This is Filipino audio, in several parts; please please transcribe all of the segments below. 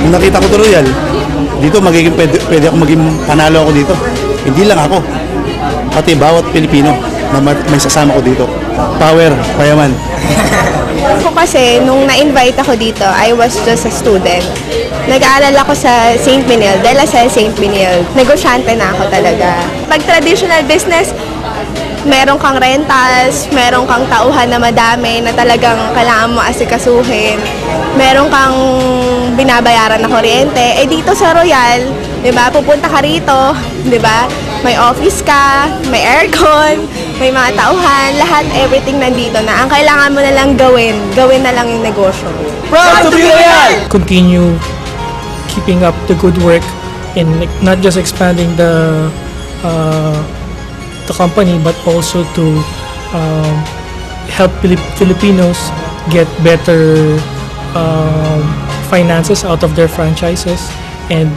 Nung nakita ko to Royal, dito pwede ako maging panalo ako dito. Hindi lang ako, pati bawat Pilipino na may sasama ko dito. Power, payaman. Ako kasi, nung na-invite ako dito, I was just a student. Nag-aaral ako sa St. Benil, dahil sa St. Benil, negosyante na ako talaga. Pag traditional business, meron kang rentals, meron kang tauhan na madami na talagang kailangan mo asikasuhin. Meron kang binabayaran na kuryente. Eh dito sa Royal, 'di ba? Pupunta ka rito, 'di ba? May office ka, may aircon, may mga tauhan, lahat everything nandito na. Ang kailangan mo na lang gawin na lang yung negosyo. Proud to be Royal! Continue keeping up the good work in not just expanding the company, but also to help Filipinos get better finances out of their franchises and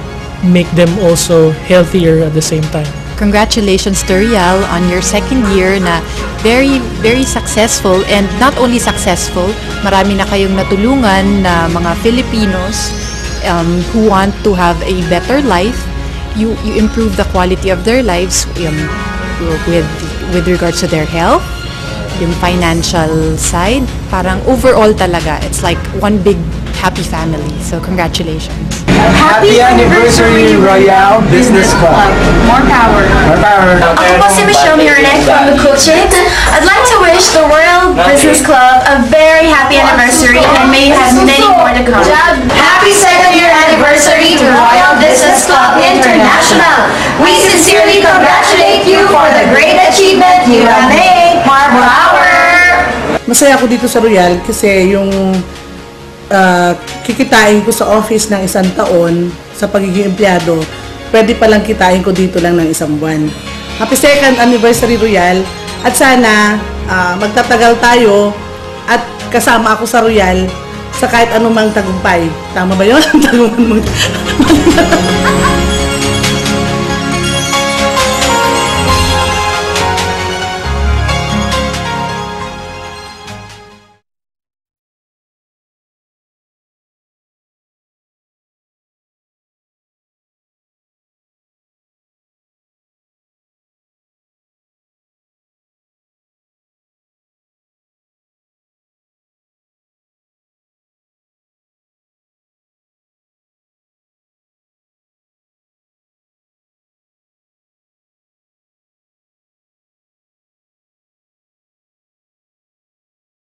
make them also healthier at the same time. Congratulations to Rial on your second year na very, very successful, and not only successful, marami na kayong natulungan na mga Filipinos who want to have a better life. You improve the quality of their lives with regards to their health, yung financial side, parang overall talaga, it's like one big happy family. So congratulations. Happy anniversary, Royal Business Club. More power. More power. Ako po si Michelle Mirnek from the Coaching. I'd like to wish the Royal Business Club a very happy anniversary and may you have many more to come. Happy second year anniversary to Royal Business Club International. We sincerely congratulate you for the great achievement you have made. More power. Masaya ako dito sa Royal kasi yung kikitain ko sa office ng 1 taon sa pagiging empleyado, pwede palang kitain ko dito lang ng 1 buwan. Happy second anniversary Royal, at sana magtatagal tayo at kasama ako sa Royal sa kahit anumang tagumpay. Tama ba yun?